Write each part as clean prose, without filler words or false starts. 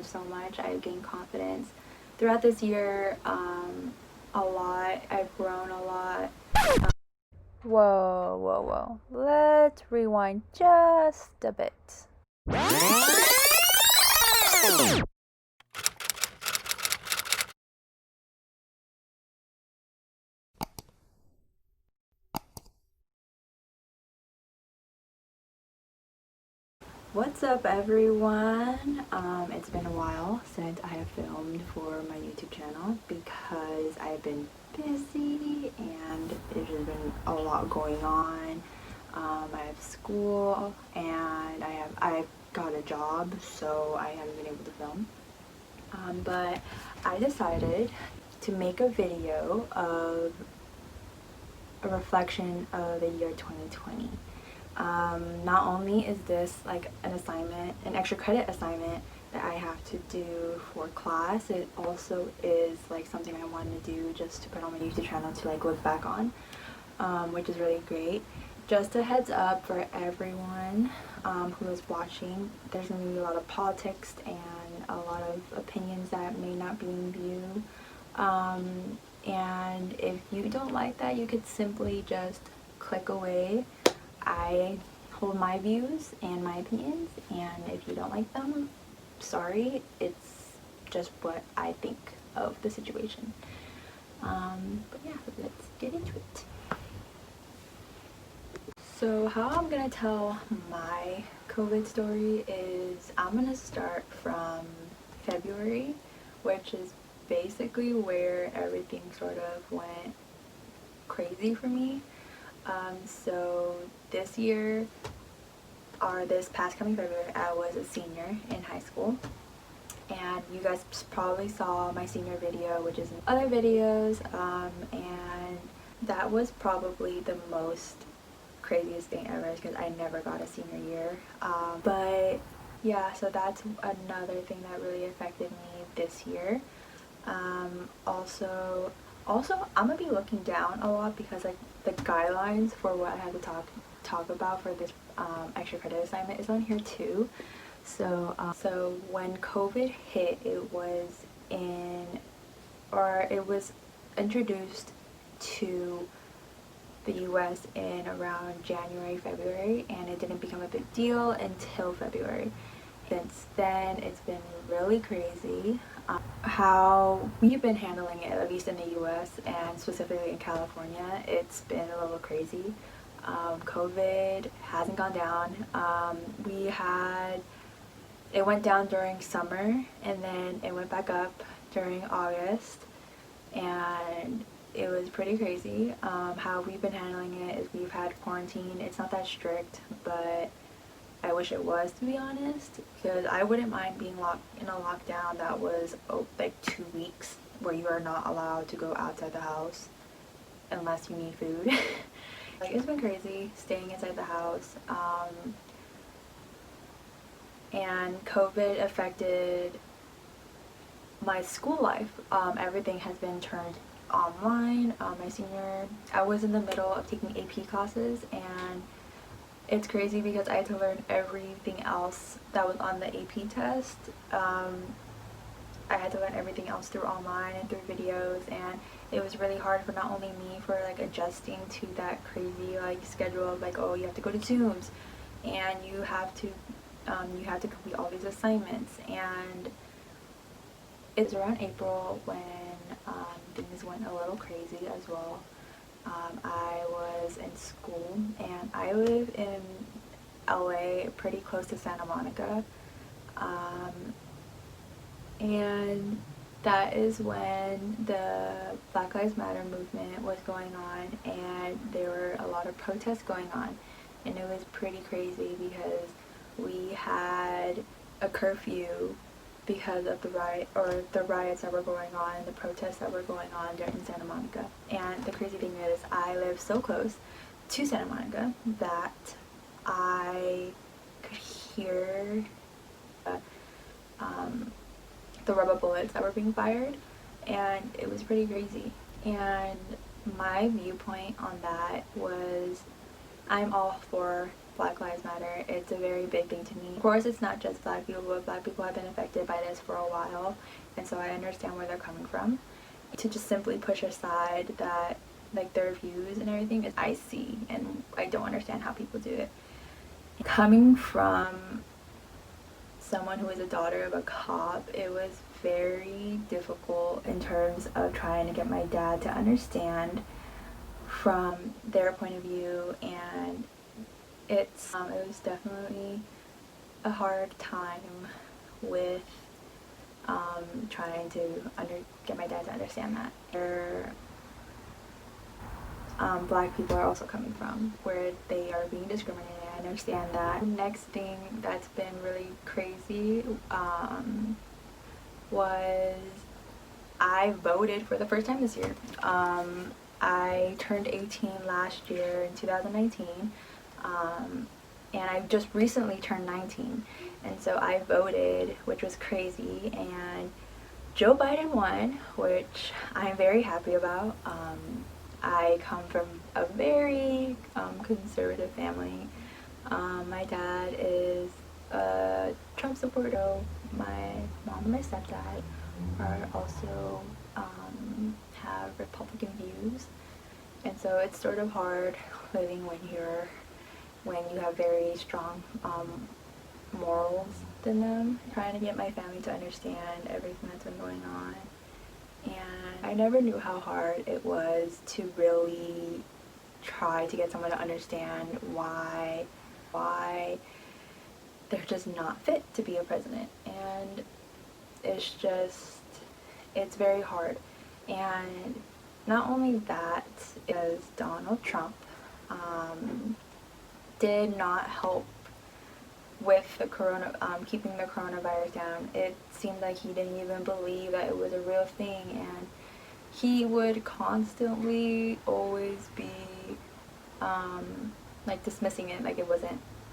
learned so much. I've gained confidence throughout this year, a lot. I've grown a lot. Whoa, whoa, whoa. Let's rewind just a bit. What's up, everyone? It's been a while since I have filmed for my YouTube channel because I've been busy and there's just been a lot going on. I have school and I've got a job, so I haven't been able to film. But I decided to make a video of a reflection of the year 2020. Not only is this like an assignment, an extra credit assignment that I have to do for class, it also is like something I wanted to do just to put on my YouTube channel to like look back on, which is really great. Just a heads up for everyone who is watching, there's going to be a lot of politics and a lot of opinions that may not be in view. And if you don't like that, you could simply just click away. I hold my views and my opinions, and if you don't like them, sorry, it's just what I think of the situation. But yeah, let's get into it. So how I'm gonna tell my COVID story is I'm gonna start from February, which is basically where everything sort of went crazy for me. So this year, or this past coming February, I was a senior in high school. And you guys probably saw my senior video, which is in other videos, and that was probably the most craziest thing ever because I never got a senior year. But yeah, so that's another thing that really affected me this year. Also, I'm gonna be looking down a lot because like the guidelines for what I have to talk about for this extra credit assignment is on here too. So so when COVID hit, it was introduced to the US in around January, February, and it didn't become a big deal until February. Since then, it's been really crazy. How we've been handling it, at least in the US and specifically in California, it's been a little crazy. COVID hasn't gone down. It went down during summer and then it went back up during August, and it was pretty crazy. How we've been handling it is we've had quarantine. It's not that strict, but I wish it was, to be honest, because I wouldn't mind being locked in a lockdown that was like 2 weeks where you are not allowed to go outside the house unless you need food. Like, it's been crazy staying inside the house, and COVID affected my school life. Everything has been turned online. I was in the middle of taking AP classes, and it's crazy because I had to learn everything else that was on the AP test. I had to learn everything else through online and through videos, and it was really hard for not only me for like adjusting to that crazy like schedule of like, oh, you have to go to Zooms and you have to complete all these assignments. And it's around April when things went a little crazy as well. I was in school, and I live in LA, pretty close to Santa Monica, and that is when the Black Lives Matter movement was going on, and there were a lot of protests going on, and it was pretty crazy because we had a curfew because of the riots that were going on and the protests that were going on there in Santa Monica. And the crazy thing is, I live so close to Santa Monica that I could hear the rubber bullets that were being fired, and it was pretty crazy. And my viewpoint on that was, I'm all for Black Lives Matter. It's a very big thing to me. Of course, it's not just black people, but black people have been affected by this for a while, and so I understand where they're coming from. To just simply push aside that, like, their views and everything, I see, and I don't understand how people do it. Coming from someone who is a daughter of a cop, it was very difficult in terms of trying to get my dad to understand from their point of view, and it was definitely a hard time with trying to get my dad to understand that where black people are also coming from, where they are being discriminated. I understand that. The next thing that's been really crazy was I voted for the first time this year. I turned 18 last year in 2019, and I just recently turned 19, and so I voted, which was crazy, and Joe Biden won, which I'm very happy about. I come from a very conservative family. My dad is a Trump supporter. My mom and my stepdad are also have Republican views, and so it's sort of hard living when you have very strong morals than them. Trying to get my family to understand everything that's been going on, and I never knew how hard it was to really try to get someone to understand why they're just not fit to be a president, and it's very hard. And not only that, is Donald Trump did not help with the keeping the coronavirus down. It seemed like he didn't even believe that it was a real thing, and he would constantly always be like dismissing it, like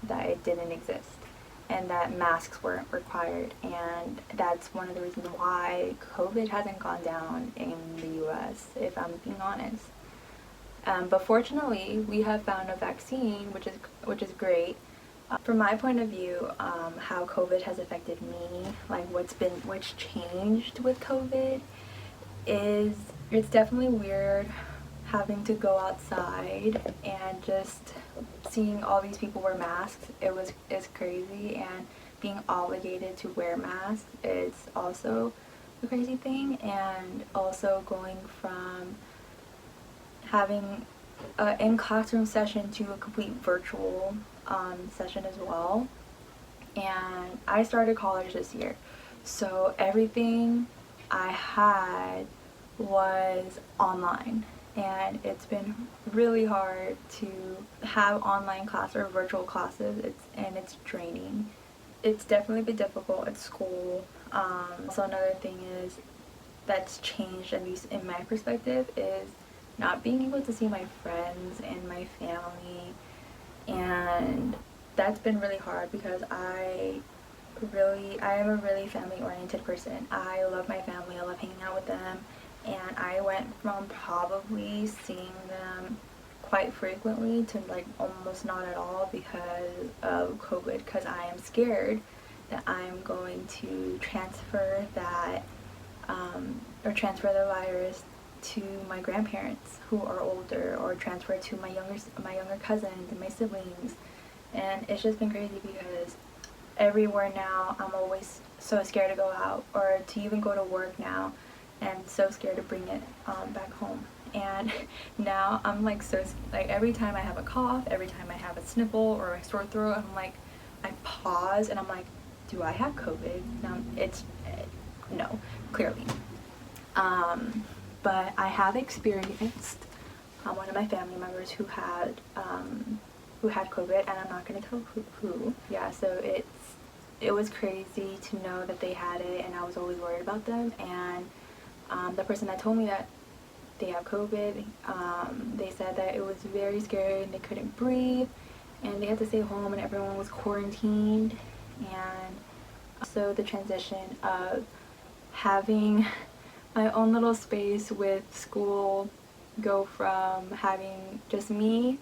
that it didn't exist, and that masks weren't required. And that's one of the reasons why COVID hasn't gone down in the US, if I'm being honest. But fortunately, we have found a vaccine, which is great. From my point of view, how COVID has affected me, like what's changed with COVID is it's definitely weird having to go outside and just seeing all these people wear masks. It's crazy, and being obligated to wear masks is also a crazy thing. And also going from having an in-classroom session to a complete virtual session as well. And I started college this year, so everything I had was online, and it's been really hard to have online class or virtual classes. It's draining. It's definitely been difficult at school. Also, another thing is that's changed, at least in my perspective, is not being able to see my friends and my family, and that's been really hard because I am a really family-oriented person. I love my family, I love hanging out with them, and I went from probably seeing them quite frequently to like almost not at all because of COVID, because I am scared that I'm going to transfer that or transfer the virus to my grandparents who are older, or transfer it to my younger cousins and my siblings. And it's just been crazy because everywhere now I'm always so scared to go out or to even go to work now, and so scared to bring it back home. And now I'm like every time I have a cough, every time I have a sniffle or a sore throat, I'm like, I pause and I'm like, do I have COVID? No, clearly. But I have experienced one of my family members who had COVID, and I'm not going to tell who. Yeah, so it was crazy to know that they had it, and I was always worried about them. And the person that told me that they have COVID, they said that it was very scary and they couldn't breathe, and they had to stay home, and everyone was quarantined. And so the transition of having my own little space with school go from having just me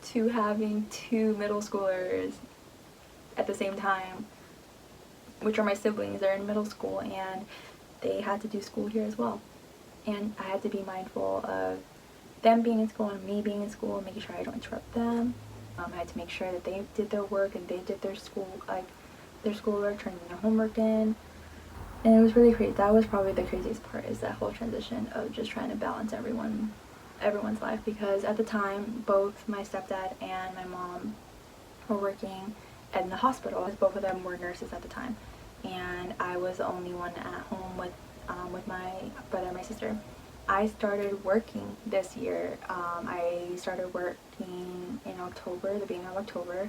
to having two middle schoolers at the same time, which are my siblings. They're in middle school and they had to do school here as well. And I had to be mindful of them being in school and me being in school and making sure I don't interrupt them. I had to make sure that they did their work and they did their schoolwork, turning their homework in. And it was really crazy. That was probably the craziest part, is that whole transition of just trying to balance everyone's life, because at the time both my stepdad and my mom were working in the hospital, as both of them were nurses at the time, and I was the only one at home with my brother and my sister. I started working this year. I started working in October, the beginning of October,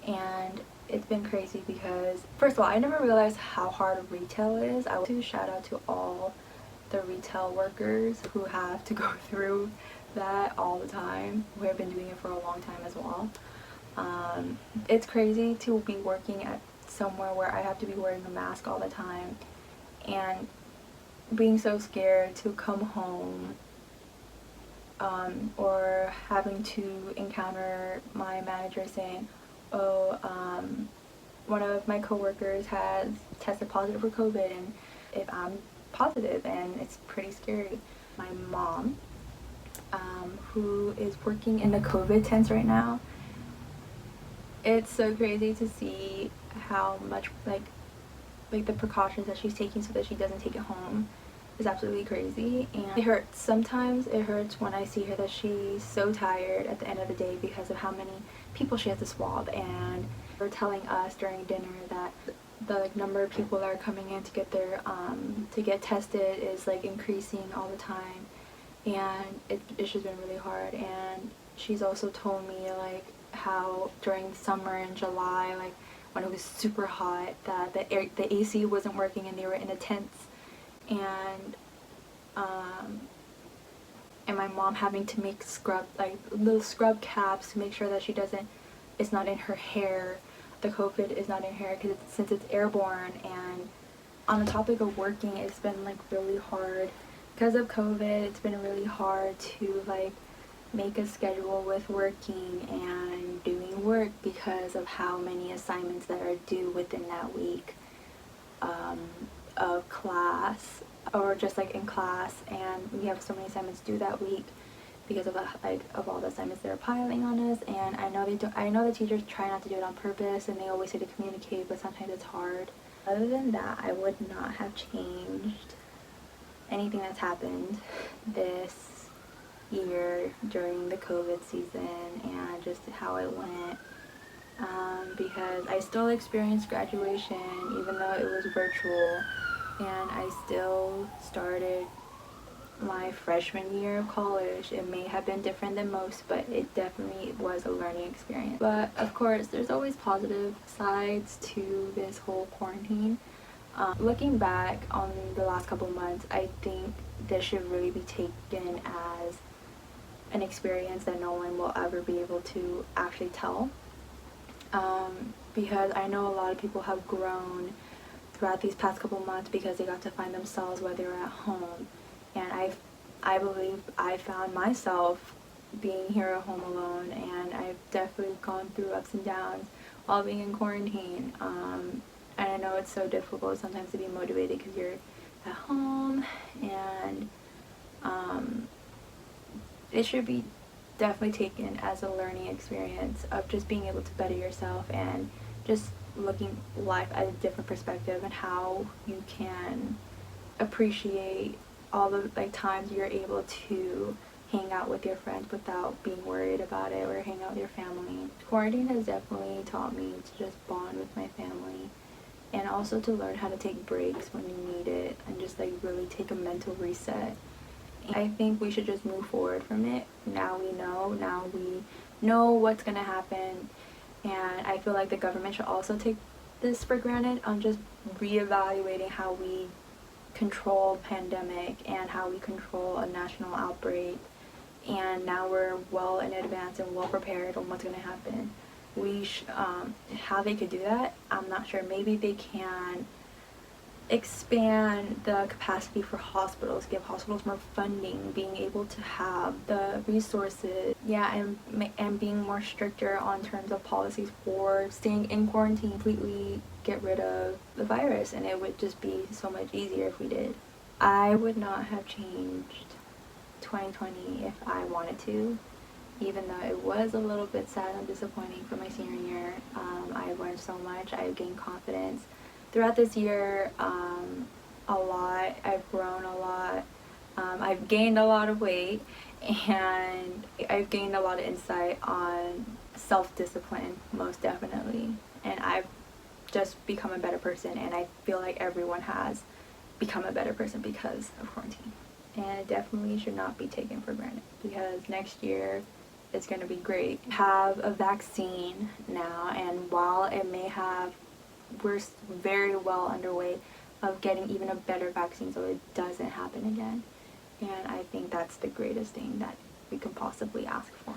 and it's been crazy because, first of all, I never realized how hard retail is. I want to shout out to all the retail workers who have to go through that all the time, who have been doing it for a long time as well. It's crazy to be working at somewhere where I have to be wearing a mask all the time and being so scared to come home, or having to encounter my manager saying, oh, one of my coworkers has tested positive for COVID, and if I'm positive, and it's pretty scary. My mom, who is working in the COVID tents right now, it's so crazy to see how much like the precautions that she's taking so that she doesn't take it home is absolutely crazy. And it hurts. Sometimes it hurts when I see her that she's so tired at the end of the day because of how many people she has to swab, and they're telling us during dinner that the number of people that are coming in to get their to get tested is like increasing all the time, and it's just been really hard. And she's also told me like how during summer in July, like when it was super hot, that the AC wasn't working and they were in the tents, and my mom having to make little scrub caps to make sure that it's not in her hair, the COVID is not in her hair, because since it's airborne. And on the topic of working, it's been like really hard because of COVID. It's been really hard to like make a schedule with working and doing work because of how many assignments that are due within that week of class, or just like in class, and we have so many assignments due that week because of all the assignments that are piling on us. And I know the teachers try not to do it on purpose, and they always say to communicate, but sometimes it's hard. Other than that, I would not have changed anything that's happened this year during the COVID season and just how it went, because I still experienced graduation even though it was virtual, and I still started my freshman year of college. It may have been different than most, but it definitely was a learning experience. But of course, there's always positive sides to this whole quarantine. Looking back on the last couple months, I think this should really be taken as an experience that no one will ever be able to actually tell, because I know a lot of people have grown throughout these past couple months because they got to find themselves while they were at home. And I believe I found myself being here at home alone, and I've definitely gone through ups and downs while being in quarantine. And I know it's so difficult sometimes to be motivated because you're at home, and it should be definitely taken as a learning experience of just being able to better yourself and just looking life at a different perspective, and how you can appreciate all the times you're able to hang out with your friends without being worried about it, or hang out with your family. Quarantine has definitely taught me to just bond with my family, and also to learn how to take breaks when you need it, and just really take a mental reset. I think we should just move forward from it. Now we know what's gonna happen, and I feel like the government should also take this for granted on just reevaluating how we control pandemic and how we control a national outbreak. And now we're well in advance and well prepared on what's gonna happen. How they could do that, I'm not sure. Maybe they can expand the capacity for hospitals, give hospitals more funding, being able to have the resources, and being more stricter on terms of policies for staying in quarantine, completely get rid of the virus, and it would just be so much easier if we did. I would not have changed 2020 if I wanted to, even though it was a little bit sad and disappointing for my senior year. I learned so much. I gained confidence throughout this year, a lot. I've grown a lot. I've gained a lot of weight, and I've gained a lot of insight on self-discipline, most definitely. And I've just become a better person, and I feel like everyone has become a better person because of quarantine. And it definitely should not be taken for granted, because next year it's going to be great. Have a vaccine now, and while it may have, we're very well underway of getting even a better vaccine so it doesn't happen again. And I think that's the greatest thing that we can possibly ask for.